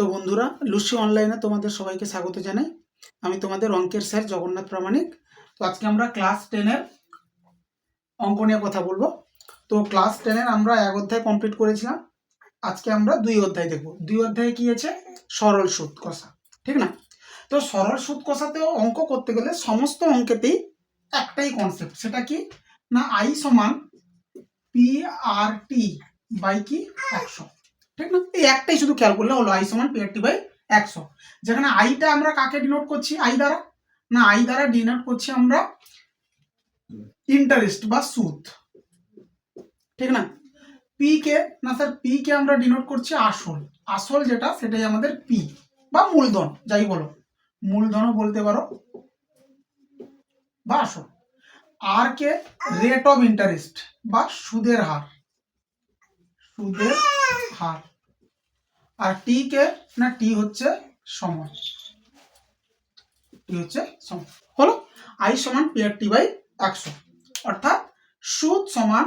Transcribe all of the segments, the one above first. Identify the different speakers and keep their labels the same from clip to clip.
Speaker 1: তো বন্ধুরা, লুসি অনলাইনে তোমাদের সবাইকে স্বাগত জানাই। আমি তোমাদের অঙ্কের স্যার জগন্নাথ প্রামাণিক। তো আজকে আমরা ক্লাস 10-এর অঙ্ক নিয়ে কথা বলবো। তো ক্লাস 10-এর আমরা এক অধ্যায় কমপ্লিট করেছিলাম। আজকে আমরা 2 অধ্যায় দেখব। 2 অধ্যায়ে কি আছে? সরল সুদ কষা, ঠিক না? তো সরল সুদ কষাতেও অঙ্ক করতে গেলে সমস্ত অঙ্কেতেই একটাই কনসেপ্ট, সেটা কি না আই সমান পি আর টি বাই কি 100, ঠিক না? এই একটাই শুধু খেয়াল করলে হলো, আই সমান পি আর টি বাই 100। যেখানে আইটা আমরা কাকে ডিনোট করছি? আই দ্বারা না, আই দ্বারা ডিনোট করছি আমরা ইন্টারেস্ট বা সুদ, ঠিক না? পি কে না স্যার, পি কে আমরা ডিনোট করছি আসল। আসল যেটা সেটাই আমাদের পি বা মূলধন, যাই বলো, মূলধনও বলতে পারো বা আসল। আর কে রেট অফ ইন্টারেস্ট বা সুদের হার, সুদের হার। আর টি কে না, টি হচ্ছে সময়, টি হচ্ছে সময়। হলো আই সমান পি আর টি বাই 100, অর্থাৎ সুদ সমান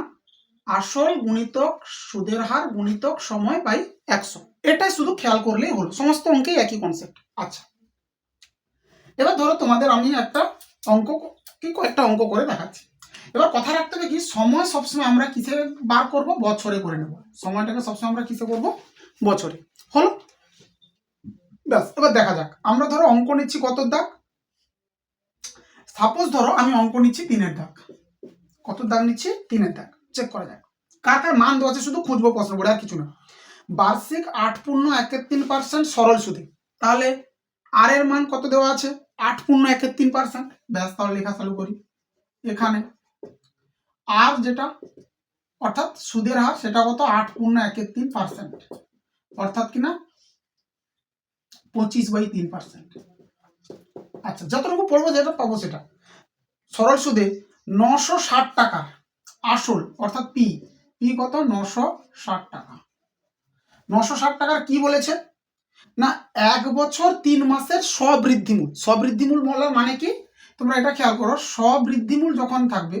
Speaker 1: আসল গুণিতক সুদের হার গুণিতক সময় বাই 100। এটা শুধু খেয়াল করলেই হলো, সমস্ত অঙ্কে একই কনসেপ্ট। আচ্ছা, এবার ধরো তোমাদের আমি একটা অঙ্ক কি কয়েকটা অঙ্ক করে দেখাচ্ছি। এবার কথা রাখতে হবে কি, সময় সবসময় আমরা কিসে বার করব? বছরে করে নেব। সময়টাকে সবসময় আমরা কিসে করব? বছরে। হলো, ব্যাস। এবার দেখা যাক, আমরা ধরো অঙ্ক নিচ্ছি কত দাগ। সাপোজ ধরো আমি অঙ্ক নিচ্ছি 3-এর দাগ। কত দাগ নিচ্ছি? 3-এর দাগ। চেক করা যাক কার কার মান দেওয়া আছে, শুধু খুঁজবো প্রশ্ন পড়ে, আর কিছু না। বার্ষিক 8.31% সরল সুদে, তাহলে আর এর মান কত দেওয়া আছে? 8.31%। ব্যাস, তাহলে লেখা চালু করি। এখানে আর যেটা অর্থাৎ সুদের হার, সেটা কত? 8.31%, অর্থাৎ কিনা 25/3%। আচ্ছা, যতটুকু পড়বো যেটা পাবো সেটা। সরল সুদে 960 টাকার আসল, অর্থাৎ পি। পি কত? 960 টাকা। 960 টাকার কি বলেছে না 1 বছর 3 মাসের স্ববৃদ্ধিমূল। স্ববৃদ্ধিমূল বলার মানে কি তোমরা এটা খেয়াল করো, স্ববৃদ্ধিমূল যখন থাকবে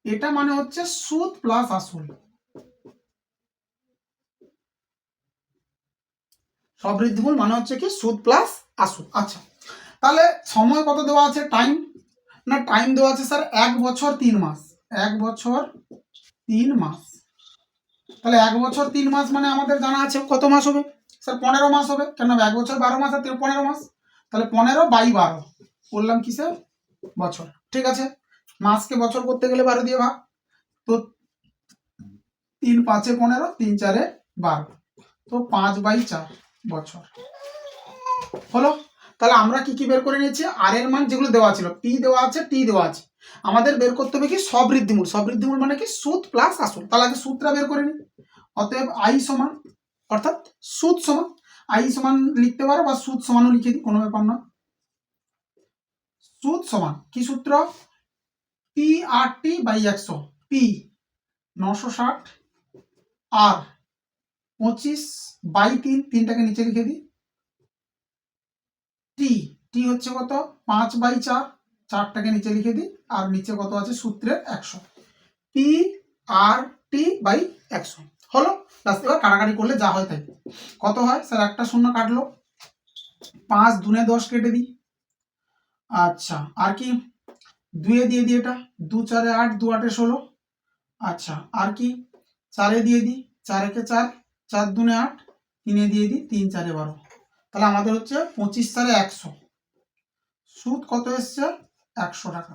Speaker 1: এটা মানে হচ্ছে সুদ প্লাস আসল। স্ববৃদ্ধিমূল মানে হচ্ছে কি সুদ প্লাস আসল। আচ্ছা, তাহলে সময় কত দেওয়া আছে? টাইম না, টাইম দেওয়া আছে স্যার 1 বছর 3 মাস। 1 বছর 3 মাস। তাহলে 1 বছর 3 মাস মানে আমাদের জানা আছে কত মাস হবে স্যার? 15 মাস হবে। কেন? 1 বছর 12 মাস আর 15 মাস, তাহলে 15/12 বললাম কিসে? বছর। ঠিক আছে, মাসকে বছর করতে গেলে 12 দিয়ে ভাগ, তো 3 5 15, 3 4 12, তো 5/4 বছর। হলো, তাহলে আমরা কি কি বের করে নিয়েছি? আর এর মান যেগুলো দেওয়া ছিল, পি দেওয়া আছে, টি দেওয়া আছে, আমাদের বের করতে হবে কি স্ববৃদ্ধিমূল। স্ববৃদ্ধিমূল মানে কি সুদ প্লাস আসল। তাহলে আগে সুদটা বের করে নিই। অতএব আই সমান, অর্থাৎ সুদ সমান, আই সমান লিখতে পারো বা সুদ সমানও লিখে দিই, কোনো ব্যাপার না। সুদ সমান কি সূত্র? P R T by 100। P 960 R 25/3, 3টাকে নিচে লিখে দিই। টি, টি হচ্ছে কত? 5/4, 4টাকে নিচে লিখে দিই। আর নিচে কত আছে? সূত্রের 100। পি আর টি বাই 100 হলো। ব্যাস, এবার কাটাকাটি করলে যা হয় তাই। কত হয় স্যার? একটা শূন্য কাটলো, 5 দুনে 10 কেটে দিই। আচ্ছা, আর কি? 2 দিয়ে দিই, এটা 2 4 8, 2 8 16। আচ্ছা, আর কি? 4 দিয়ে দিই, 4 1 4, 4 দুনে 8, 3 দিয়ে দিই, 3 4 12। তাহলে আমাদের হচ্ছে 25 4 100। সুদ কত এসছে? 100 টাকা।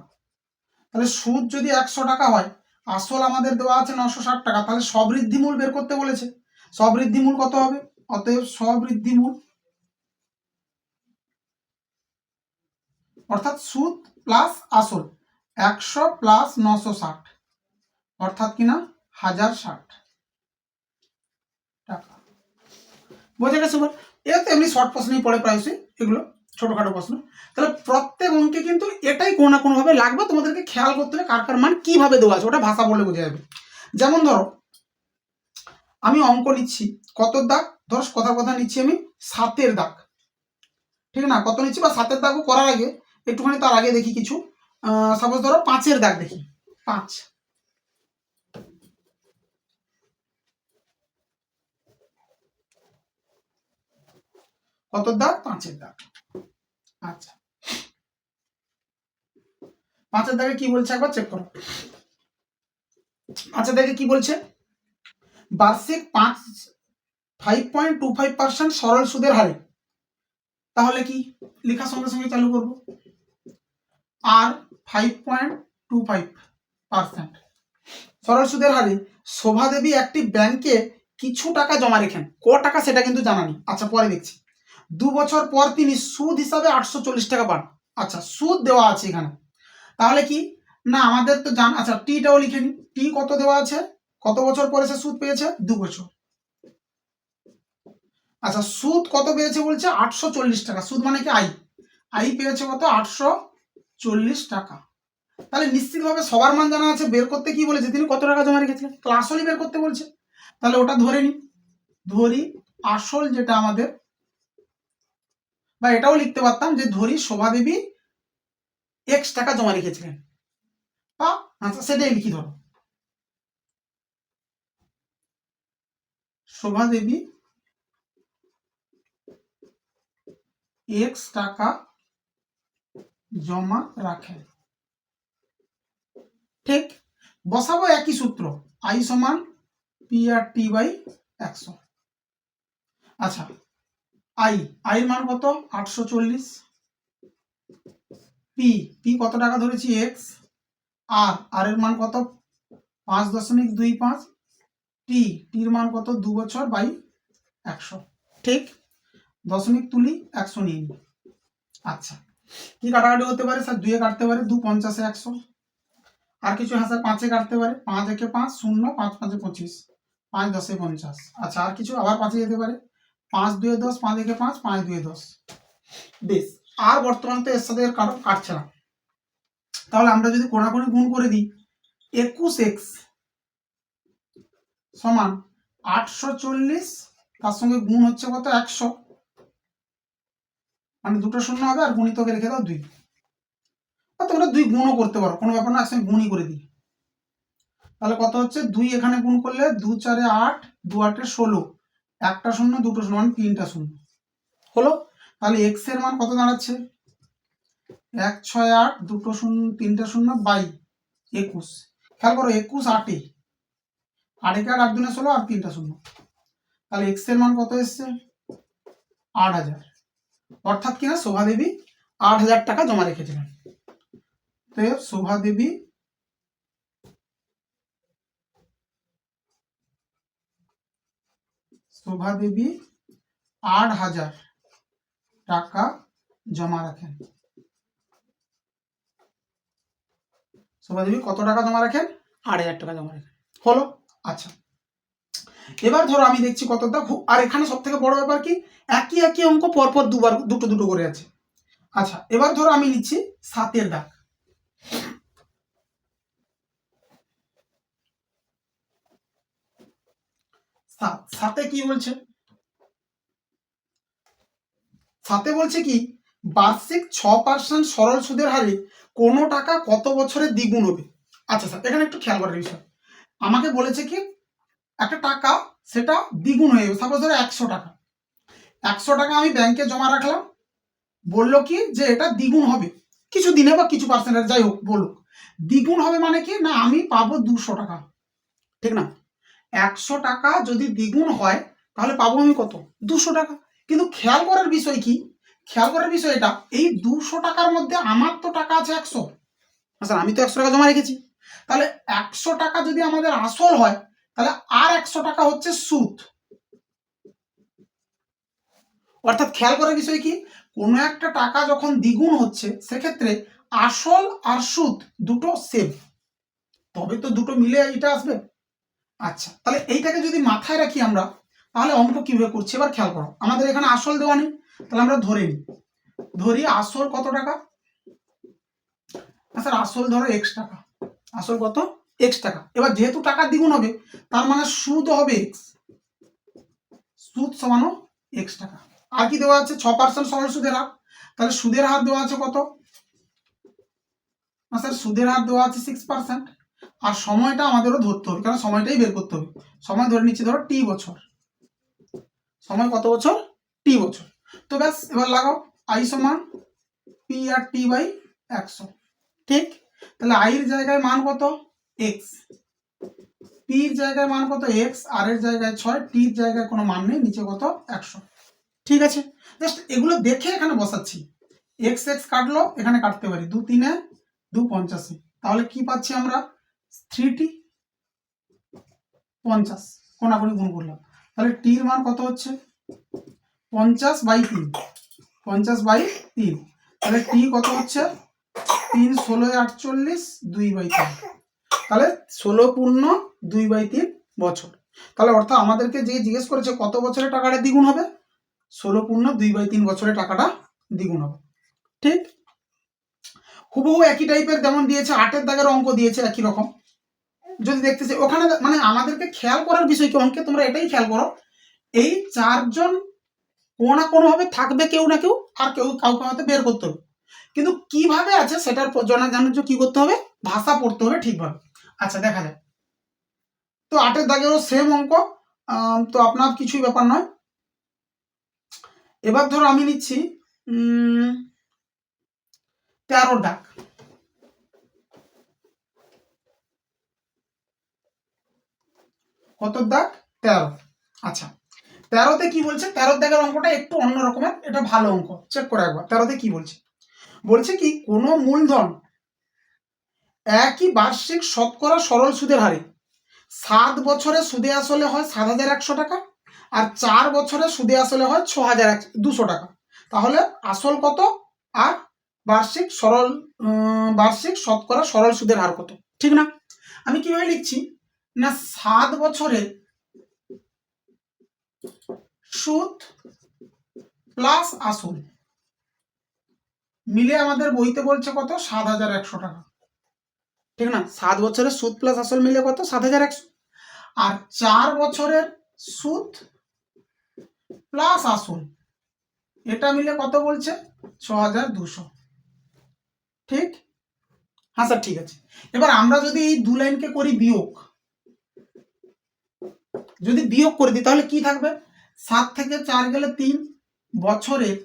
Speaker 1: তাহলে সুদ যদি 100 টাকা হয়, আসল আমাদের দেওয়া আছে 960 টাকা, তাহলে স্ববৃদ্ধিমূল বের করতে বলেছে। স্ববৃদ্ধিমূল কত হবে? অতএব স্ববৃদ্ধিমূল অর্থাৎ সুদ প্লাস আসল 100 প্লাস 960, অর্থাৎ কিনা 1060 টাকা। বোঝা গেছে? এটা তো এমনি শর্ট প্রশ্নই পড়ে প্রায়শই, এগুলো ছোটখাটো প্রশ্ন। তাহলে প্রত্যেক অঙ্কে কিন্তু এটাই কোনো না কোনোভাবে লাগবে, তোমাদেরকে খেয়াল করতে হবে কার কার মান কিভাবে দেওয়া আছে, ওটা ভাষা বলে বোঝা যাবে। যেমন ধরো আমি অঙ্ক নিচ্ছি, কত দাগ? ধরো কথার কথা নিচ্ছি আমি 7-এর দাগ, ঠিক না? কত নিচ্ছি বা 7-এর দাগও করার আগে একটুখানি তার আগে দেখি কিছু। সাপোজ ধরো 5-এর দাগ দেখি, 5। কত দাগ? 5-এর দাগ। আচ্ছা, 5-এর দাগে কি বলছে একবার চেক করো। 5-এর দাগে কি বলছে? বার্ষিক 5.25% সরল সুদের হারে। তাহলে কি লেখার সঙ্গে সঙ্গে চালু করব, আর 5.25% সরল সুদের হারে শোভাদেবী একটি ব্যাংকে কিছু টাকা জমা রেখেন। ক টাকা সেটা কিন্তু জানা নেই। আচ্ছা, পরে দেখছি। 2 বছর পর তিনি সুদ হিসাবে 840 টাকা পান। আচ্ছা, সুদ দেওয়া আছে এখানে। তাহলে কি না আমাদের তো আচ্ছা, টিটাও লিখে নি। টি কত দেওয়া আছে, কত বছর পরে সে সুদ পেয়েছে? 2 বছর। আচ্ছা, সুদ কত পেয়েছে বলছে? 840 টাকা। সুদ মানে কি? আই পেয়েছে কত? 840 টাকা। তাহলে নিশ্চিতভাবে সবার মান জানা আছে। বের করতে কি বলেছে? তিনি কত টাকা জমা রেখেছিলেন, আসলই বের করতে বলছে। তাহলে ওটা ধরে নি, ধরি আসল যেটা আমাদের, বা এটাও লিখতে পারতাম যে ধরি শোভাদেবী এক্স টাকা জমা রেখেছিলেন, বা আচ্ছা সেটাই লিখি। ধরো শোভাদেবী এক্স টাকা জমা রাখেন। ঠিক, বসাবো একই সূত্র, আই সমান পি আর টি বাই 100। আচ্ছা, আই এর মান কত? 840। পি কত টাকা ধরেছি? এক্স। আর এর মান কত? 5.25। টির মান কত? 2 বছর বাই 100। ঠিক, দশমিক তুলি, 100 নিয়ে নিই। আচ্ছা, কি কাটাকাটি হতে পারে স্যার? 2 এ কাটতে পারে, 2 50 100। আর কিছু? হ্যাঁ স্যার, 5 এ কাটতে পারে, 5 একে 5 0, 5 5 25, 5 10 50। আচ্ছা, আর কিছু? আবার 5 এ যেতে পারে, 5 2 10, 5 একে 5, 5 2 10। বেশ, আর বর্তমান তো এর সাথে এর কারণ কাটছে না। তাহলে আমরা যদি কোণাকুণি গুণ করে দিই, 21x সমান 840, তার সঙ্গে গুণ হচ্ছে কত? 100, মানে দুটো শূন্য হবে, আর গুণিতকে রেখে দাও 2। তোমরা 2 গুণও করতে পারো, কোনো ব্যাপার না, একসঙ্গে গুণই করে দিই। তাহলে কত হচ্ছে? 2 এখানে গুণ করলে 2 4 8, 2 8 16, একটা শূন্য দুটো শূন্য, মানে 3টা শূন্য হলো। তাহলে এক্স এর মান কত দাঁড়াচ্ছে? 1 6 8, দুটো শূন্য 3টা শূন্য বাই 21। খেয়াল করো, 21 8 এ, 8 একে 8 দুনে 16, আর 3টা শূন্য। তাহলে এক্স এর মান কত এসছে? 8000। অর্থাৎ কিনা শোভাদেবী 8000 টাকা জমা রেখেছিলেন। তো শোভাদেবী 8000 টাকা জমা রাখেন। শোভাদেবী কত টাকা জমা রাখেন? 8000 টাকা জমা রাখেন। হলো। আচ্ছা, এবার ধরো আমি দেখছি কত দাগ, আর এখানে সব থেকে বড় ব্যাপার কি, একই অঙ্ক পরপর দুটো দুটো করে আছে। আচ্ছা, এবার ধরো আমি নিচ্ছি 7-এর দাগ। 7-এ কি বলছে? 7-এ বলছে কি, বার্ষিক 6% সরল সুদের হারে কোনো টাকা কত বছরে দ্বিগুণ হবে। আচ্ছা স্যার, এখানে একটু খেয়াল করার বিষয়, আমাকে বলেছে কি একটা টাকা সেটা দ্বিগুণ হয়ে যাবে। সাপোজ ধরো 100 টাকা, 100 টাকা আমি ব্যাংকে জমা রাখলাম, বললো কি যে এটা দ্বিগুণ হবে কিছু দিনে বা কিছু পার্সেন্টেজ, যাই হোক বলুক। দ্বিগুণ হবে মানে কি না, আমি পাবো 200 টাকা, ঠিক না? 100 টাকা যদি দ্বিগুণ হয় তাহলে পাবো আমি কত? 200 টাকা। কিন্তু খেয়াল করার বিষয় কি, খেয়াল করার বিষয় এটা, এই 200 টাকার মধ্যে আমার তো টাকা আছে 100। আচ্ছা, আমি তো 100 টাকা জমা রেখেছি। তাহলে 100 টাকা যদি আমাদের আসল হয়, তাহলে আর 100 টাকা হচ্ছে সুদ। অর্থাৎ খেয়াল করার বিষয় কি, কোনো একটা টাকা যখন দ্বিগুণ হচ্ছে সেক্ষেত্রে আসল আর সুদ দুটো সেম, তবে তো দুটো মিলে এটা আসবে। আচ্ছা, তাহলে এইটাকে যদি মাথায় রাখি আমরা, তাহলে অঙ্ক কিভাবে করছি এবার খেয়াল করো। আমাদের এখানে আসল দেওয়া নেই, তাহলে আমরা ধরে নিই, ধরি আসল কত টাকা? স্যার আসল ধরো এক্স টাকা, আসল কত? এক্স টাকা। এবার যেহেতু টাকা দ্বিগুণ হবে, তার মানে সুদ হবে এক্স, সুদ সমানো এক্স টাকা। আর কি দেওয়া আছে? 6% সরল সুদের হার। তাহলে সুদের হার দেওয়া আছে কত? না স্যার, সুদের হার দেওয়া আছে 6%। আর সময়টা আমাদেরও ধরতে হবে, কারণ সময়টাই বের করতে হবে। সময় ধরে নিচ্ছি ধরো টি বছর। সময় কত বছর? টি বছর। তো ব্যাস এবার লাগাও আই সমান পি আর টি বাই 100। ঠিক, তাহলে আইয়ের জায়গায় মান কত এক্স, পির জায়গায় মান কত এক্স, আর এর জায়গায় 6, টির জায়গায় কোনো মান নেই, নিচে কত 100। ঠিক আছে, জাস্ট এগুলো দেখে এখানে বসাচ্ছি। এক্স এক্স কাটলো, এখানে কাটতে পারি 2 3 2 85, তাহলে কি পাচ্ছি আমরা 3t 50, কোনাকুনি গুণ করলাম, তাহলে টির মান কত হচ্ছে 50/3, 50/3, তাহলে টি কত হচ্ছে 3 16 48 2/3, তাহলে 16 পূর্ণ 2/3 বছর। তাহলে অর্থাৎ আমাদেরকে যে জিজ্ঞেস করেছে কত বছরে টাকাটা দ্বিগুণ হবে, 16 পূর্ণ 2/3 বছরে টাকাটা দ্বিগুণ হবে। ঠিক, হুবহু একই টাইপের যেমন দিয়েছে 8-এর দাগের অঙ্ক দিয়েছে একই রকম। যদি দেখতেছি ওখানে মানে আমাদেরকে খেয়াল করার বিষয় কি অঙ্কে, তোমরা এটাই খেয়াল করো, এই 4 জন কোনো না কোনো ভাবে থাকবে, কেউ না কেউ, আর কেউ কাউকে হয়তো বের করতে হবে, কিন্তু কিভাবে আছে সেটার জানার জন্য কি করতে হবে, ভাষা পড়তে হবে ঠিকভাবে। আচ্ছা দেখা যায়, তো 8-এর দাগেরও সেম অঙ্ক, তো আপনার কিছুই ব্যাপার নয়। এবার ধরো আমি নিচ্ছি 13-র দাগ, কত দাগ 13। আচ্ছা 13তে কি বলছে, 13 দাগের অঙ্কটা একটু অন্য রকমের, এটা ভালো অঙ্ক, চেক করে একবার। 13তে কি বলছে, বলছে কি কোনো মূলধন একই বার্ষিক শতকরা সরল সুদের হারে 7 বছরে সুদে আসলে হয় 7,100 টাকা, আর 4 বছরে সুদে আসলে হয় 6,200 টাকা, তাহলে আসল কত আর বার্ষিক শতকরা সরল সুদের হার কত, ঠিক না? আমি কিভাবে লিখছি না, 7 বছরে সুদ প্লাস আসল মিলে আমাদের বইতে বলছে কত 7,100 টাকা, ঠিক না? 7 বছরের সুদ প্লাস আসল মিলে কত 7,100, আর 4 বছরের সুদ প্লাস আসল এটা মিলে কত বলছে 6,200। ঠিক, হ্যাঁ স্যার ঠিক আছে। এবার আমরা যদি এই দু লাইনকে করি বিয়োগ, যদি বিয়োগ করে দিই তাহলে কি থাকবে, 7 থেকে 4 গেলে 3 বছরের,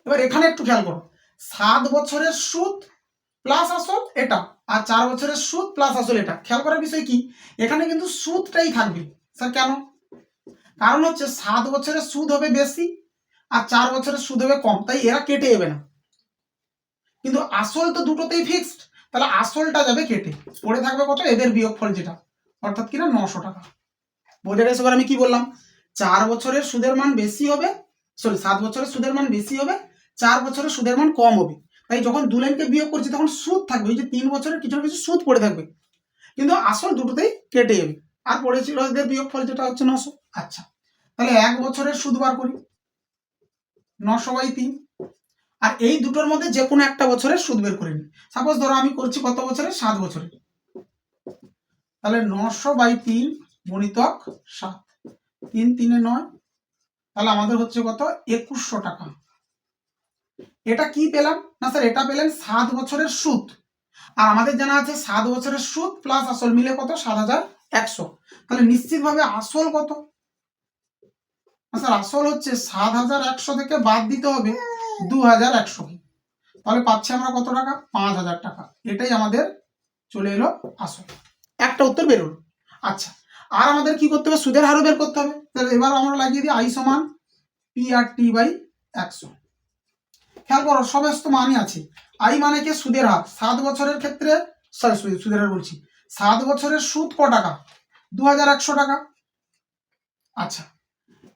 Speaker 1: এবার এখানে একটু খেয়াল করো, 7 বছরের সুদ প্লাস আসল এটা, আর 4 বছরের সুদ প্লাস আসল এটা, খেয়াল করার বিষয় কি এখানে কিন্তু সুদটাই থাকবে। স্যার কেন, কারণ হচ্ছে 7 বছরের সুদ হবে বেশি আর 4 বছরের সুদ হবে কম, তাই এরা কেটে যাবে না, কিন্তু আসল তো দুটোতেই ফিক্সড, তাহলে আসলটা যাবে কেটে, পড়ে থাকবে কত এদের বিয়োগফল যেটা, অর্থাৎ কিনা 900 টাকা। বোঝা গেছে? এবার আমি কি বললাম, 4 বছরের সুদের মান বেশি হবে, 7 বছরের সুদের মান বেশি হবে, 4 বছরের সুদের মান কম হবে, তাই যখন দু লাইনকে বিয়োগ করছি তখন সুদ থাকবে, ওই যে 3 বছরের কিছু না কিছু সুদ পড়ে থাকবে, কিন্তু আসল দুটোতেই কেটে যাবে, আর পড়েছিল এদের বিয়োগফল যেটা হচ্ছে 900। আচ্ছা তাহলে 1 বছরের সুদ বার করি, 900/3, আর এই দুটোর মধ্যে যে কোনো একটা বছরের সুদ বের করে নিই। সাপোজ ধরো আমি করছি কত বছরের, 7 বছরের, তাহলে 900/3 গুণিতক 7, 3 3 9, তাহলে আমাদের হচ্ছে কত 2100 টাকা। এটা কি পেলাম না স্যার, এটা পেলেন 7 বছরের সুদ, আর আমাদের জানা আছে 7 বছরের সুদ প্লাস আসল মিলে কত 7,100, তাহলে নিশ্চিতভাবে আসল কত, স্যার আসল হচ্ছে 7,100 থেকে বাদ দিতে হবে 2,100, তাহলে পাচ্ছি আমরা কত টাকা 5,000 টাকা, এটাই আমাদের চলে এলো আসল, একটা উত্তর বেরোলো। আচ্ছা আর আমাদের কি করতে হবে, সুদের হারও বের করতে হবে, তাহলে এবার আমরা লাগিয়ে দিই আই সমান পি আর টি বাই 100। খেয়াল করো সমস্ত মানই আছে, আই মানে কি সুদের হার, 7 বছরের ক্ষেত্রে সুদের হার বলছি, 7 বছরের সুদ ক টাকা 2,100 টাকা। আচ্ছা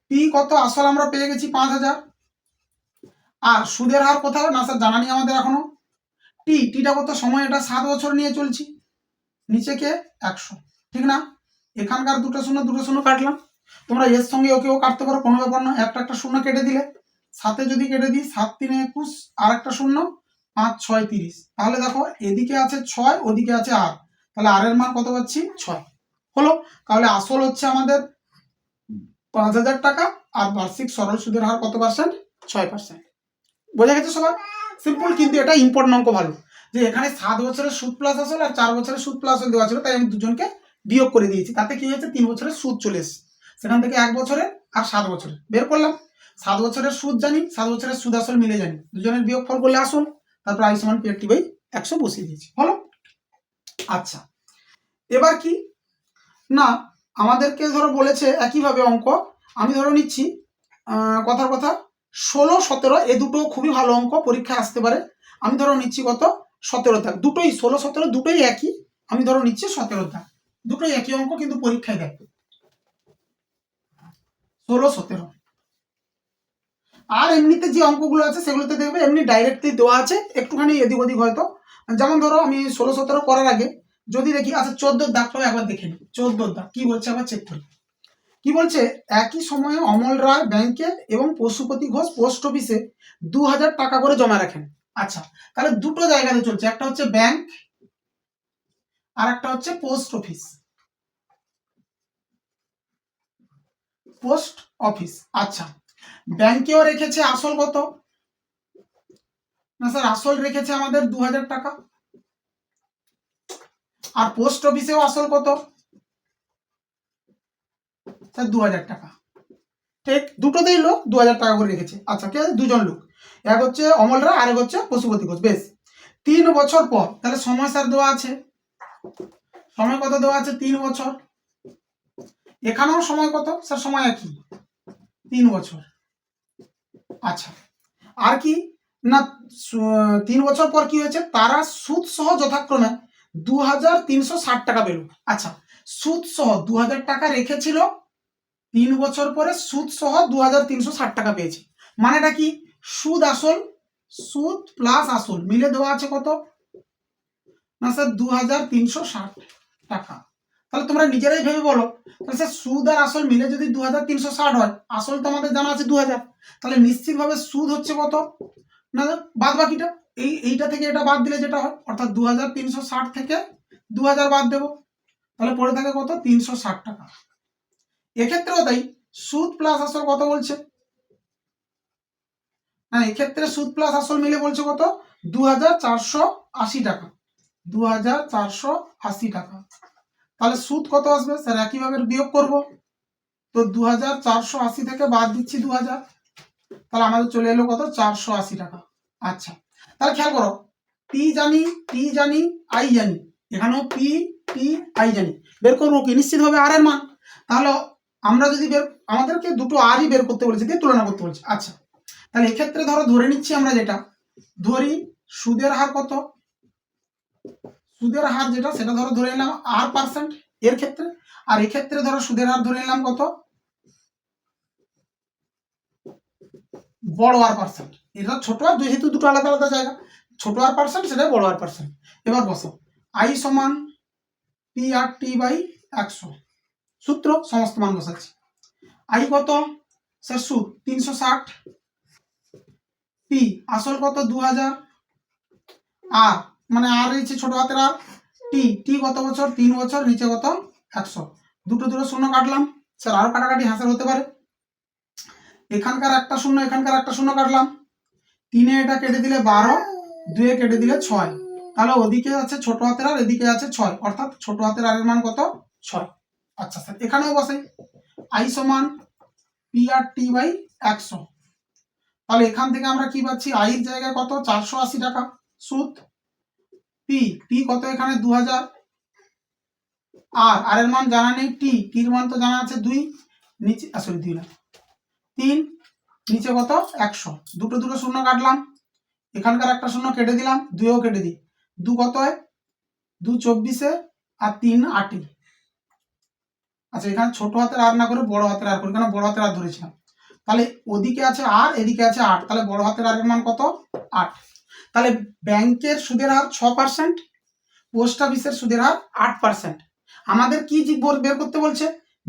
Speaker 1: পি কত, আসল আমরা পেয়ে গেছি 5,000, আর সুদের হার কোথাও না স্যার জানা নেই আমাদের এখনো, টিটা কত সময়, এটা 7 বছর নিয়ে চলছি, নিচে কে 100, ঠিক না? এখানকার দুটো শূন্য কাটলাম, তোমরা এর সঙ্গে ওকেও কাটতে পারো, কোনো ব্যাপার নয়, একটা শূন্য কেটে দিলে, 7-এ যদি কেটে দিই 7 3 21, আর একটা শূন্য, 5 6 30, তাহলে দেখো এদিকে আছে 6 ওদিকে আছে আর, তাহলে আর এর মান কত পাচ্ছি 6 হলো, তাহলে আসল হচ্ছে আমাদের 5,000 টাকা, আর বার্ষিক সরল সুদের হার কত পার্সেন্ট, 6%। বোঝা গেছে সবার? সিম্পল, কিন্তু এটা ইম্পর্টেন্ট অঙ্ক ভালো, যে এখানে 7 বছরের সুদ প্লাস আসল আর 4 বছরের সুদ প্লাস আসল দেওয়া ছিল, তাই আমি দুজনকে বিয়োগ করে দিয়েছি, তাতে কি হয়েছে 3 বছরের সুদ চলে এসেছে, সেখান থেকে 1 বছরের আর 7 বছরের বের করলাম, 7 বছরের সুদ জানি, 7 বছরের সুদ আসল মিলে জানি, দুজনের বিয়োগফল করলে আসল, তারপর আই সমান P/100 বসিয়ে দিয়েছি, হলো। আচ্ছা, এবার কি না আমাদেরকে ধরো বলেছে একইভাবে অঙ্ক, আমি ধরো নিচ্ছি কথার কথা 16, 17, এ দুটো খুবই ভালো অঙ্ক, পরীক্ষায় আসতে পারে। আমি ধরো নিচ্ছি কত 17 দাগ, দুটোই 16, 17 দুটোই একই, আমি ধরো নিচ্ছি 17 দাগ, দুটোই একই অঙ্ক কিন্তু পরীক্ষায় দেয় 16, 17। আর এমনিতে যে অঙ্কগুলো আছে সেগুলোতে দেখবে এমনি ডাইরেক্টলি দেওয়া আছে, একটুখানি এদিক ওদিক হয়তো, যেমন ধরো আমি 16, 17 করার আগে যদি দেখি, আচ্ছা 14 দাগটাও একবার দেখে নিই, 14 দাগ কি বলছে আবার চেক করি। কি বলছে, একই সময়ে অমল রায় ব্যাংকে এবং পশুপতি ঘোষ পোস্ট অফিসে 2000 টাকা করে জমা রাখেন। আচ্ছা, তাহলে দুটো জায়গাতে চলছে, একটা হচ্ছে ব্যাংক আর একটা হচ্ছে পোস্ট অফিস। পোস্ট অফিস, আচ্ছা, ব্যাংকেও রেখেছে আসল কত না স্যার, আসল রেখেছে আমাদের 2000 টাকা, আর পোস্ট অফিসেও আসল কত স্যার 2000 টাকা, ঠিক দুটোতেই লোক 2000 টাকা করে রেখেছে। আচ্ছা, কে দুজন লোক, এক হচ্ছে অমল রায় আর এক হচ্ছে পশুপতি ঘোষ, বেশ 3 বছর পর, তাহলে সময় স্যার দেওয়া আছে, সময় কত দেওয়া আছে 3 বছর, এখানেও সময় কত স্যার, সময় একই 3 বছর। আচ্ছা, আর কি না 3 বছর পর কি হয়েছে, তারা সুদ সহ যথাক্রমে 2360 টাকা পেল। আচ্ছা, সুদ সহ 2000 টাকা রেখেছিল, 3 বছর পরে সুদ সহ 2360 টাকা পেয়েছে, মানেটা কি, সুদ আসল, সুদ প্লাস আসল মিলে দেওয়া আছে কত না স্যার 2360 টাকা। তাহলে তোমরা নিজেরাই ভেবে বলো, তাহলে স্যার সুদ আর আসল মিলে যদি 2360 হয়, আসল তো আমাদের জানা আছে 2000, তাহলে নিশ্চিতভাবে সুদ হচ্ছে কত না, বাদ বাকিটা এইটা থেকে এটা বাদ দিলে যেটা হয়, অর্থাৎ 2360 থেকে 2000 বাদ দেবো, তাহলে পড়ে থাকে কত 360 টাকা। এক্ষেত্রেও তাই, সুদ প্লাস আসল কত বলছে, হ্যাঁ এক্ষেত্রে সুদ প্লাস আসল মিলে বলছে কত 2480 টাকা, 2480 টাকা। তাহলে সুদ কত আসবে স্যার, একইভাবে বিয়োগ করব, তো 2480 থেকে বাদ দিচ্ছি 2000, তাহলে আমাদের চলে এলো কত 480 টাকা। আচ্ছা, তাহলে খেয়াল করো, পি জানি, টি জানি, আই জানি, এখানেও পি টি আই জানি, বের করবো কি নিশ্চিতভাবে আর এর মান, তাহলে আমরা যদি আমাদেরকে দুটো আরই বের করতে বলেছে, দিয়ে তুলনা করতে বলছে। আচ্ছা, তাহলে এক্ষেত্রে ধরো ধরে নিচ্ছি আমরা, যেটা ধরি সুদের হার কত, সুদের হার যেটা সেটা ধরো ধরে নিলাম R% এর ক্ষেত্রে, আর এক্ষেত্রে ধরো সুদের হার ধরে নিলাম কত বড় R%, এটা ছোট আর, যেহেতু দুটো আলাদা আলাদা জায়গা, ছোট R%, সেটা বড় R%। এবার বসো, আই সমান P/100, সূত্র সমস্ত মান বসাচ্ছি, আই কত স্যার সুদ 360, পি আসল কত 2000, আর মানে আর রয়েছে ছোট হাতের আর, টি টি কত বছর 3 বছর, নিচে কত 100, দুটো দুটো শূন্য কাটলাম স্যার, আরো কাটাকাটি হ্যাঁ হতে পারে, এখানকার একটা শূন্য এখানকার একটা শূন্য কাটলাম, 3 এ এটা কেটে দিলে 12, 2 এ কেটে দিলে 6, তাহলে ওদিকে আছে ছোট হাতের আর এদিকে আছে 6, অর্থাৎ ছোট হাতের আর এর মান কত 6। আচ্ছা স্যার, এখানেও বসাই, আই সমান P/100, তাহলে এখান থেকে আমরা কি পাচ্ছি, আই এর জায়গায় কত 480 টাকা সুদ, পি পি কত এখানে 2000, আর এর মান জানা নেই, টির মান তো জানা আছে 2, নিচে সরি 2 না 3, নিচে কত 100, দুটো দুটো শূন্য কাটলাম, এখানকার একটা শূন্য কেটে দিলাম, 2ও কেটে দিই, 2 কত হয় 2 24, আর 3 8। আচ্ছা, এখানে ছোট হাতের আর না করে বড় হাতের আর করি, কারণ বড় হাতের আর ধরেছিলাম, তাহলে ওদিকে আছে আর এদিকে আছে 8, তাহলে বড় হাতের আর এর মান কত 8। তাহলে ব্যাংকের সুদের হার 6%, পোস্ট অফিসের সুদের হার 8%। আমাদের কি বের করতে বলছে,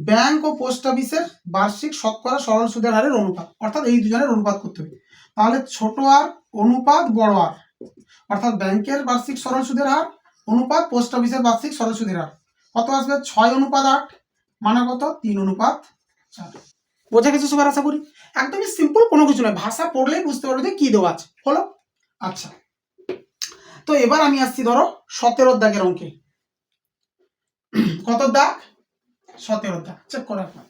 Speaker 1: ব্যাংক ও পোস্ট অফিসের বার্ষিক শতকরা সরল সুদের হারের অনুপাত, অর্থাৎ এই দুজনের অনুপাত করতে হবে। তাহলে ছোট আর অনুপাত বড় আর, অর্থাৎ ব্যাংকের বার্ষিক সরল সুদের হার অনুপাত পোস্ট অফিসের বার্ষিক সরল সুদের হার কত আসবে, 6:8, মানে কত 3:4। বোঝা গেছে সবার আশা করি, একদমই সিম্পল, কোনো কিছু নয়, ভাষা পড়লেই বুঝতে পারবে যে কি দেওয়া আছে, হলো। আচ্ছা, তো এবার আমি আসছি ধরো 17 দাগের অঙ্কে, কত দাগ 17 দাগ, চেক করে রাখলাম।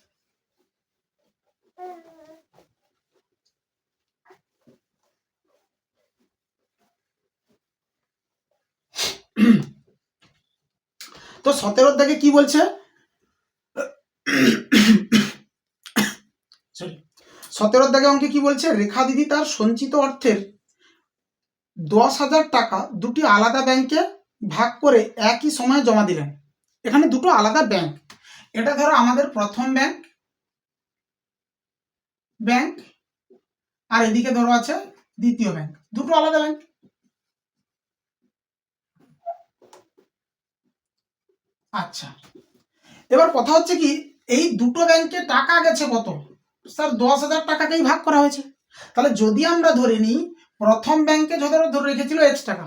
Speaker 1: তো 17 দাগে কি বলছে, সরি 17 দাগে অঙ্কে কি বলছে, রেখা দিদি তার সঞ্চিত অর্থের 10,000 টাকা দুটি আলাদা ব্যাংকে ভাগ করে একই সময়ে জমা দিলেন। এখানে দুটো আলাদা ব্যাংক, এটা ধরো আমাদের প্রথম ব্যাংক আর এদিকে ধরো আছে দ্বিতীয় ব্যাংক, দুটো আলাদা ব্যাংক। আচ্ছা, এবার কথা হচ্ছে কি, এই দুটো ব্যাংকে টাকা গেছে কত, স্যার 10,000 টাকাকেই ভাগ করা হয়েছে। তাহলে যদি আমরা ধরে নিই প্রথম ব্যাংকে ধরে রেখেছিল x টাকা,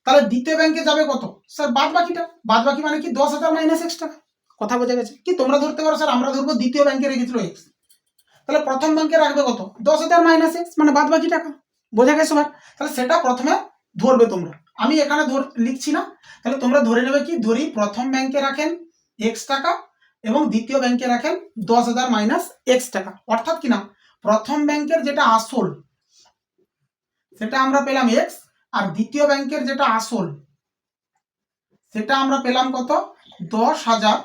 Speaker 1: তাহলে দ্বিতীয় ব্যাংকে যাবে কত, স্যার বাদ বাকিটা, বাদ বাকি মানে কি 10,000 মাইনাস x টাকা। কথা বোঝা গেছে কি, তোমরা ধরতে পারো স্যার আমরা ধরবো দ্বিতীয় ব্যাংকে রেখেছিল x, তাহলে প্রথম ব্যাংকে রাখবে কত, 10,000 মাইনাস x মানে বাদ বাকি টাকা। বোঝা গেছে সবার? তাহলে সেটা প্রথমে ধরবে তোমরা, আমি এখানে লিখছি না। তাহলে তোমরা ধরে নেবে কি, ধরি প্রথম ব্যাংকে রাখেন x টাকা এবং দ্বিতীয় ব্যাংকে রাখেন 10,000 মাইনাস x টাকা, অর্থাৎ কি না, প্রথম ব্যাংকের যেটা আসল সেটা আমরা পেলাম x, আর দ্বিতীয় ব্যাংকের যেটা আসল সেটা আমরা পেলাম কত, 10,000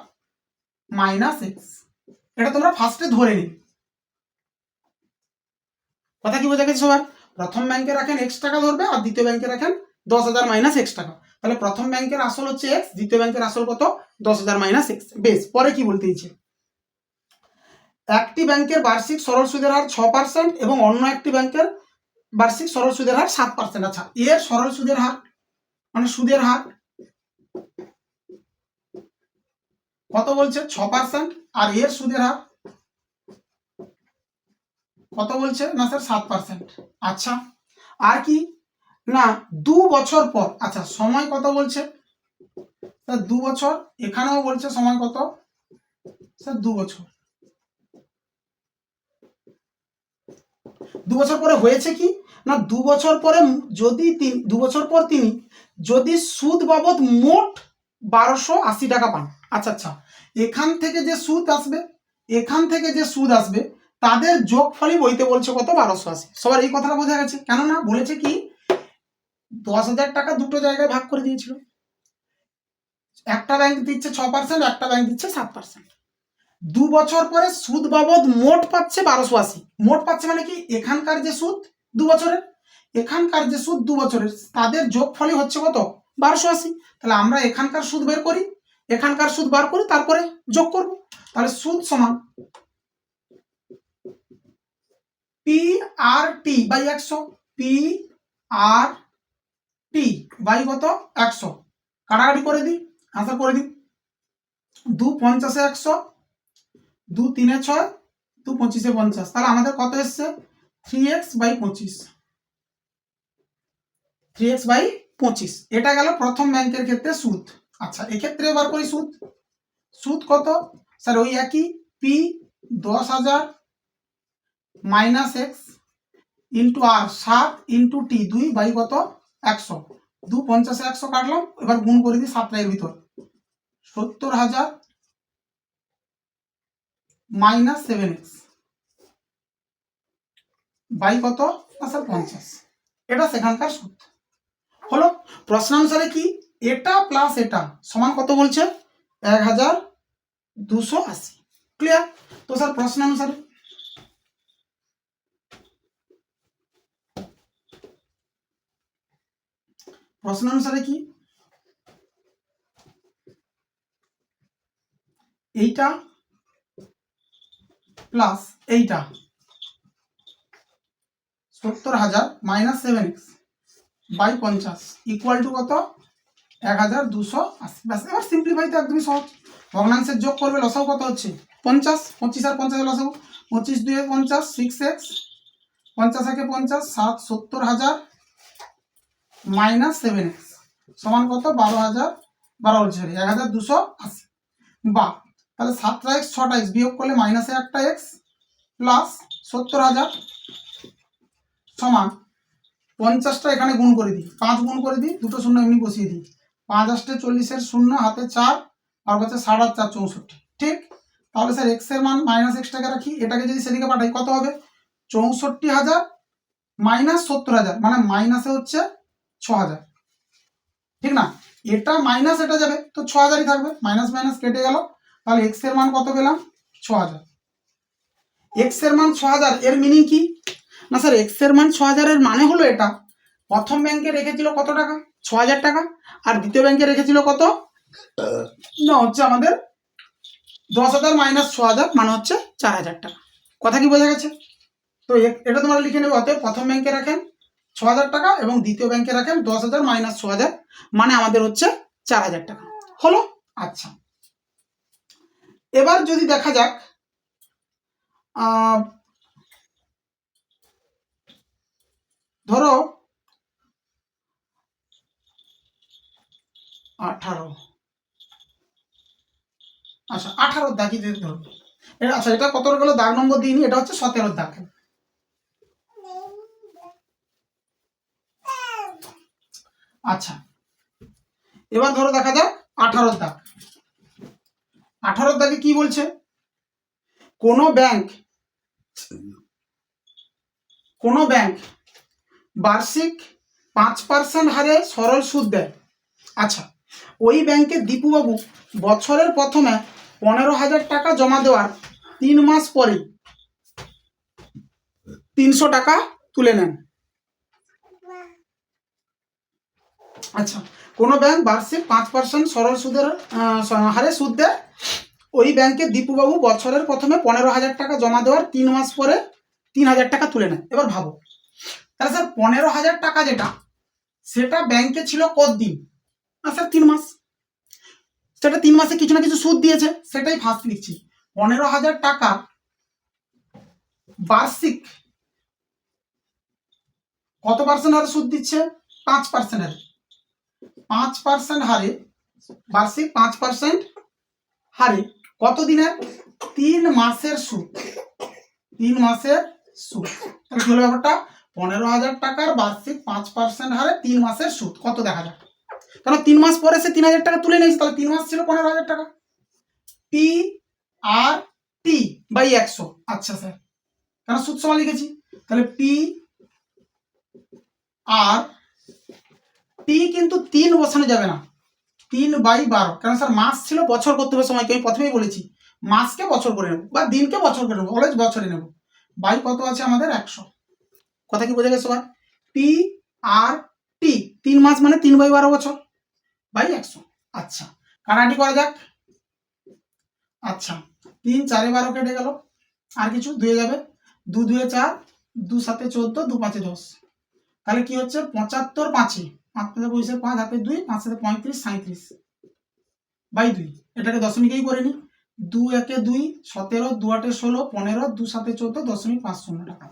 Speaker 1: মাইনাস x। এটা তোমরা ফার্স্টে ধরে নিই। কথা কি বোঝা গেছে সবার? প্রথম ব্যাংকে রাখেন x টাকা ধরবে আর দ্বিতীয় ব্যাংকে রাখেন 10,000 মাইনাস x টাকা। তাহলে প্রথম ব্যাংকের আসল হচ্ছে x, দ্বিতীয় ব্যাংকের আসল কত, 10,000 মাইনাস x। বেশ, পরে কি বলতে দিয়েছে, একটি ব্যাংকের বার্ষিক সরল সুদের হার 6% এবং অন্য একটি ব্যাংকের বার্ষিক সরল সুদের হার 7%। আচ্ছা, এর সরল সুদের হার মানে সুদের হার কত বলছে, 6%, আর এর সুদের হার কত বলছে না স্যার 7%। আচ্ছা, আর কি না 2 বছর পর, আচ্ছা সময় কত বলছে স্যার 2 বছর, এখানেও বলছে সময় কত স্যার 2 বছর। 2 বছর পরে হয়েছে কি না, 2 বছর পরে যদি 2 বছর পর তিনি যদি সুদ বাবদ মোট 1280 টাকা পান। আচ্ছা আচ্ছা, এখান থেকে যে সুদ আসবে, এখান থেকে যে সুদ আসবে তাদের যোগফলই বইতে বলছে কত, 1280। সবার এই কথাটা বোঝা গেছে? কেননা বলেছে কি 10,000 টাকা দুটো জায়গায় ভাগ করে দিয়েছিল, একটা ব্যাংক দিচ্ছে 6%, একটা ব্যাংক দিচ্ছে 7%। 2 বছর পরে সুদ বাবদ মোট পাচ্ছে 1280। মোট পাচ্ছে মানে কি, এখানকার যে সুদ 2 বছরের, এখানকার যে সুদ 2 বছরের, তাদের যোগফলই হচ্ছে কত, 1280। তাহলে আমরা এখানকার সুদ বের করি, এখানকার সুদ বার করি, তারপরে যোগ করব। তাহলে সুদ সমান P R T by 100, P R T by কত, 100। কাটাকাটি করে দিই, আনসার করে দিই, 2 50 100, 2 3 6, 2 25 50। তাহলে আমাদের কত এসছে, 3x বাই 25, 3x বাই 25। এটা গেল প্রথম ব্যাংকের ক্ষেত্রে সুদ। আচ্ছা, এক্ষেত্রে এবার করি সুদ, সুদ কত স্যার ওই একই, P 10,000 minus X into R 7 into T 2 by কত, 100। 2 50 100 কাটলাম, এবার গুণ করে দিই 7 এর ভিতর, 70,000 মাইনাস 7x বাই কত না স্যার 50। এটা সেখানকার সুদ হলো। প্রশ্নানুসারে কি, এটা প্লাস এটা সমান কত বলছে, 1,280। ক্লিয়ার? তো স্যার প্রশ্নানুসারে কি, এইটা প্লাস এইটা 70,000 minus 7x by 50 equal to কত, 1,280। ব্যাস, এবার সিম্পলিফাই তো একদমই সহজ, ভগ্নাংশের যোগ করবে, লসাগু কত হচ্ছে 50, 25 আর 50 লসাগু, 25 2 50, 6x 50 একে 50, 7 70,000 মাইনাস 7x সমান কত, 12,000, 1,280। বা তাহলে 7টা x 6টা x বিয়োগ করলে মাইনাসে একটা x প্লাস 70,000 সমান 50টা এখানে গুণ করে দিই, 5 গুণ করে দিই, দুটো শূন্য এমনি বসিয়ে দিই, 5 আসতে 40-এর শূন্য, হাতে 4 আর হচ্ছে 4 4 64। ঠিক, তাহলে স্যার x এর মান মাইনাস x টাকে রাখি, এটাকে যদি সেদিকে পাঠাই কত হবে, 64,000 মাইনাস 70,000 মানে মাইনাসে হচ্ছে 6,000। ঠিক না? এটা মাইনাস এটা যাবে, তো 6000ই থাকবে, মাইনাস মাইনাস কেটে গেল। তাহলে এক্স এর মান কত পেলাম? 6000। এক্স এর মান 6000, এর মিনিং কি? না স্যার, এক্স এর মান 6000 এর মানে হলো এটা প্রথম ব্যাংকে রেখেছিল কত টাকা? 6000 টাকা। আর দ্বিতীয় ব্যাংকে রেখেছিল কত? না হচ্ছে আমাদের 10,000 মাইনাস 6000 মানে হচ্ছে 4000 টাকা। কথা কি বোঝা গেছে? তো এটা তোমরা লিখে নেবে। অতএব প্রথম ব্যাংকে রাখেন 6000 টাকা এবং দ্বিতীয় ব্যাংকে রাখেন 10,000 মাইনাস 6000 মানে আমাদের হচ্ছে 4000 টাকা। হলো? আচ্ছা, এবার যদি দেখা যাক ধরো 18, আচ্ছা 18 দাগই যদি ধরো, আচ্ছা এটা কত গেল দাগ নম্বর দিইনি, এটা হচ্ছে 17 দাগ। আচ্ছা, এবার ধরো দেখা যাক 18 দাগ। 18 দাগে কি বলছে? কোনো ব্যাংক বার্ষিক 5% হারে সরল সুদ দেয়। আচ্ছা, ওই ব্যাংকে দীপুবাবু বছরের প্রথমে 15,000 টাকা জমা দেওয়ার 3 মাস পরে 300 টাকা তুলে নেন। আচ্ছা, কোনো ব্যাংক বার্ষিক 5% সরল সুদের হারে সুদ দেয়, ওই ব্যাংকে দীপুবাবু বছরের প্রথমে 15,000 টাকা জমা দেওয়ার 3 মাস পরে 3,000 টাকা তুলে নেয়। এবার ভাবো, তাহলে স্যার 15,000 টাকা যেটা, সেটা ব্যাংকে ছিল কতদিন? না স্যার 3 মাস। সেটা 3 মাসে কিছু না কিছু সুদ দিয়েছে, সেটাই ফার্স্ট লিখছি। 15,000 টাকা বার্ষিক কত পার্সেন্ট হারে সুদ দিচ্ছে? 5% হারে। 5% হারে, বার্ষিক 5% হারে কত দিনের? 3 মাসের সুদ। 3 মাসের সুদ। তাহলে কি হলো ব্যাপারটা? 15,000 টাকার বার্ষিক 5% হারে 3 মাসের সুদ কত দেখা যায়? কারণ 3 মাস পরে সে 3,000 টাকা তুলে নিয়েছে, তাহলে 3 মাস ছিল 15,000 টাকা। P R T by 100। আচ্ছা স্যার, কেন সুদ সমান লিখেছি? তাহলে পি আর টি কিন্তু 3 বসানো যাবে না, 3/12। কারণ স্যার মাস ছিল, বছর করতে হবে সময়কে, আমি প্রথমেই বলেছি মাসকে বছর করে নেব বা দিনকে বছর করে নেব, অলওয়েজ বছরে নেব। বাই কত আছে আমাদের? 100। কথা কি বোঝা গেছে সবার? পি আর টি 3 মাস মানে 3/12 বছর বাই 100। আচ্ছা, কাটাকাটি করা যাক। আচ্ছা, 3 4 12 কেটে গেল, আর কিছু 2 যাবে, 2 2 4, 2 7 14, 2 5 10। তাহলে কি হচ্ছে? 75 5, 5 পয়সা 5 হাতে 2, 5 সাথে 35 37 বাই 2। এটাকে দশমিকেই করে নি। 2 1 2, 17, 2 8 16, 15, 2 7 14, 0.50 টাকা।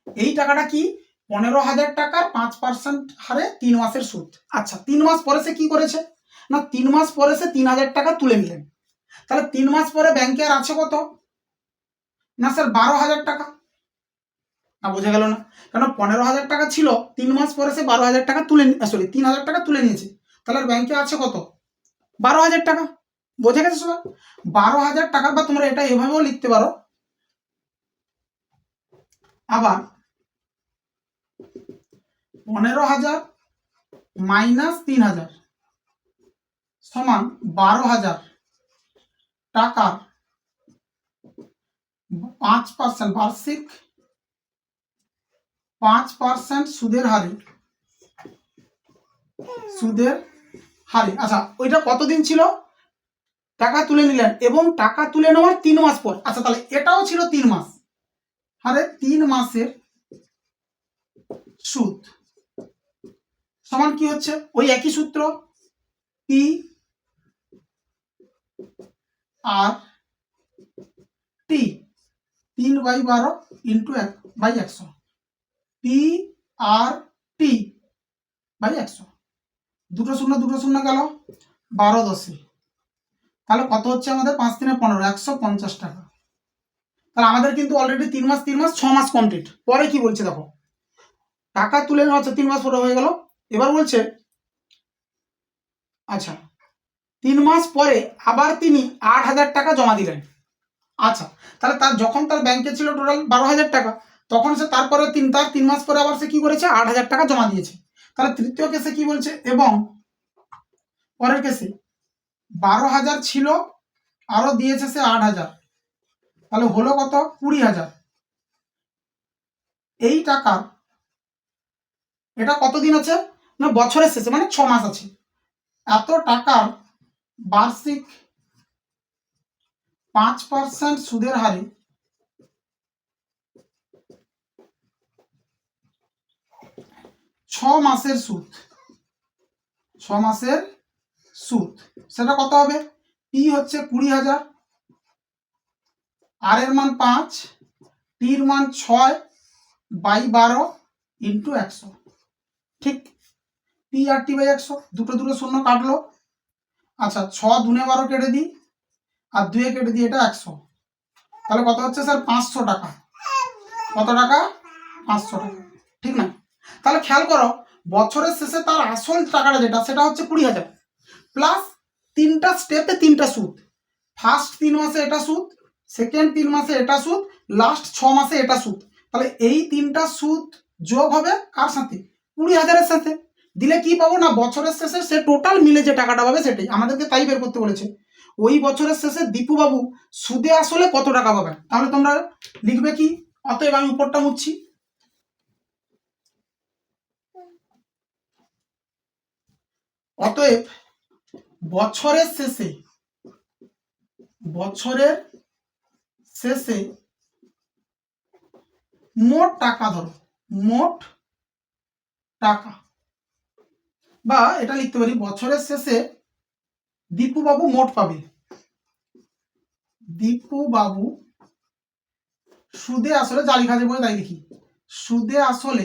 Speaker 1: এই টাকাটা কি? 15,000 টাকার 5% হারে 3 মাসের সুদ। আচ্ছা, 3 মাস পরে সে কি করেছে? না 3 মাস পরে সে 3,000 টাকা তুলে নিলেন। তাহলে 3 মাস পরে ব্যাংকে আর আছে কত? না স্যার 12,000 টাকা। না বোঝা গেল না? কারণ 15,000 টাকা ছিল, 3 মাস পরে সে 12,000 টাকা তুলে, সরি 3,000 টাকা তুলে নিয়েছে। তাহলে ব্যাংকে আছে কত? 12,000 টাকা। বোঝা গেছে সবাই? 12,000 টাকা, বা তোমরা এটা এভাবেও লিখতে পারো, আবার 15,000 মাইনাস 3,000 সমান 12,000 টাকার 5% বার্ষিক 5% সুদের হারে। আচ্ছা, ওইটা কতদিন ছিল? টাকা তুলে নিলেন এবং টাকা তুলে নেওয়ার 3 মাস পর। আচ্ছা, তাহলে এটাও ছিল 3 মাস হারে 3 মাসের সুদ সমান কি হচ্ছে? ওই একই সূত্র, P R T 3/12 into 1/100, P R T by 100। 2 শূন্য 2 শূন্য গেল, 12 10। তাহলে কত হচ্ছে আমাদের? 5 3 15, 150 টাকা। তাহলে আমাদের কিন্তু অলরেডি 3 মাস 3 মাস 6 মাস কমপ্লিট। পরে কি বলছে দেখো, টাকা তুলে নেওয়া হচ্ছে 3 মাস পরে হয়ে গেল। এবার বলছে আচ্ছা 3 মাস পরে আবার তিনি 8,000 টাকা জমা দিলেন। আচ্ছা, তাহলে তার যখন তার ব্যাংকে ছিল টোটাল 12,000 টাকা, তখন সে তারপরে তার 3 মাস পরে আবার সে কি করেছে? 8,000 টাকা জমা দিয়েছে। তাহলে তৃতীয় কেসে কি বলছে? এবং পরের কেসে 12,000 ছিল, আরো দিয়েছে সে 8,000, তাহলে হলো কত? 20,000। এই টাকার এটা কতদিন আছে না বছরের শেষে, মানে 6 মাস আছে। এত টাকার বার্ষিক 5% সুদের হারে 6 মাসের সুদ, 6 মাসের সুদ, সেটা কত হবে? পি হচ্ছে 20,000, আর এর মান 5, টির মান 6/12 ইন্টু 100। ঠিক, পি আর টি বাই 100, দুটো দুটো শূন্য কাটলো। আচ্ছা, 6 দুনে 12 কেটে দিই, আর 2 কেটে দিই, এটা 100। তাহলে কত হচ্ছে স্যার? 500 টাকা। কত টাকা? 500 টাকা, ঠিক না? তাহলে খেয়াল করো, বছরের শেষে তার আসল টাকাটা যেটা, সেটা হচ্ছে 20,000 প্লাস 3টা স্টেপে 3টা সুদ। ফার্স্ট 3 মাসে এটা সুদ, সেকেন্ড 3 মাসে এটা সুদ, লাস্ট 6 মাসে এটা সুদ। তাহলে এই 3টা সুদ যোগ হবে কার সাথে? 20,000-এর সাথে। দিলে কি পাবো না বছরের শেষে সে টোটাল মিলে যে টাকাটা পাবে সেটাই আমাদেরকে তাই বের করতে বলেছে। ওই বছরের শেষে দীপু বাবু সুদে আসলে কত টাকা পাবে, তাহলে তোমরা লিখবে কি? অতএব আমি উপরটা মুছছি। অতএব বছরের শেষে মোট টাকা, ধরো মোট টাকা, বা এটা লিখতে পারি বছরের শেষে দীপু বাবু মোট পাবে। দীপু বাবু সুদে আসলে, যা লেখা যাবে তাই লিখি, সুদে আসলে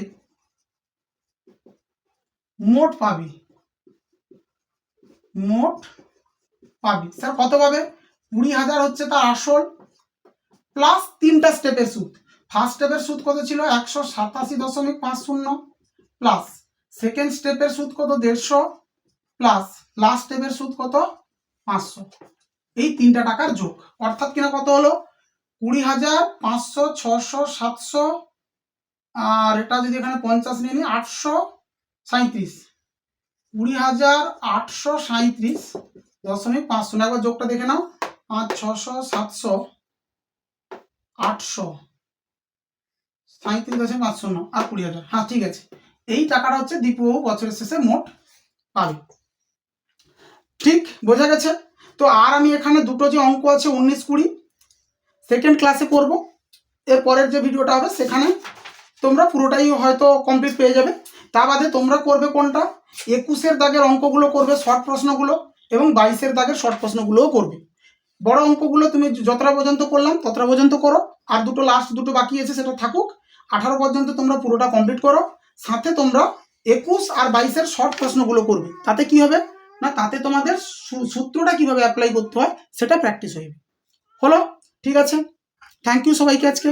Speaker 1: মোট পাবে। মোট পাবে স্যার কত পাবে? 20,000 হচ্ছে তার আসল, প্লাস 3টা স্টেপের সুদ। ফার্স্ট স্টেপের সুদ কত ছিল? 187.50, প্লাস সেকেন্ড স্টেপের সুদ কত? 150, প্লাস লাস্ট স্টেপের সুদ কত? 500। এই 3টা টাকার যোগ, অর্থাৎ কিনা কত হলো? 20,000, 500, 600, 700, আর এটা যদি এখানে 50 নিয়ে নিই, 837। 20,837.5, একবার যোগটা দেখে নাও, 5, 600, 700, 837.5 আর 20,000। হ্যাঁ ঠিক আছে, এই টাকাটা হচ্ছে দীপুবাবু বছরের শেষে মোট পাবে। ঠিক বোঝা গেছে তো? আর আমি এখানে দুটো যে অঙ্ক আছে 19, 20 সেকেন্ড ক্লাসে করব। এর পরের যে ভিডিওটা হবে সেখানে তোমরা পুরোটাই হয়তো কমপ্লিট পেয়ে যাবে। তা বাদে তোমরা করবে কোনটা? 21-এর দাগের অঙ্কগুলো করবে, শর্ট প্রশ্নগুলো, এবং 22-এর দাগের শর্ট প্রশ্নগুলোও করবে। বড় অঙ্কগুলো তুমি যতটা পর্যন্ত করলাম ততটা পর্যন্ত করো, আর দুটো লাস্ট দুটো বাকি আছে সেটা থাকুক। 18 পর্যন্ত তোমরা পুরোটা কমপ্লিট করো, সাথে তোমরা 21 আর 22-এর শর্ট প্রশ্নগুলো করবে। তাতে কি হবে না, তাতে তোমাদের সূত্রটা কিভাবে অ্যাপ্লাই করতে হয় সেটা প্র্যাকটিস হয়ে যাবে। হলো? ঠিক আছে, থ্যাংক ইউ সবাইকে আজকে।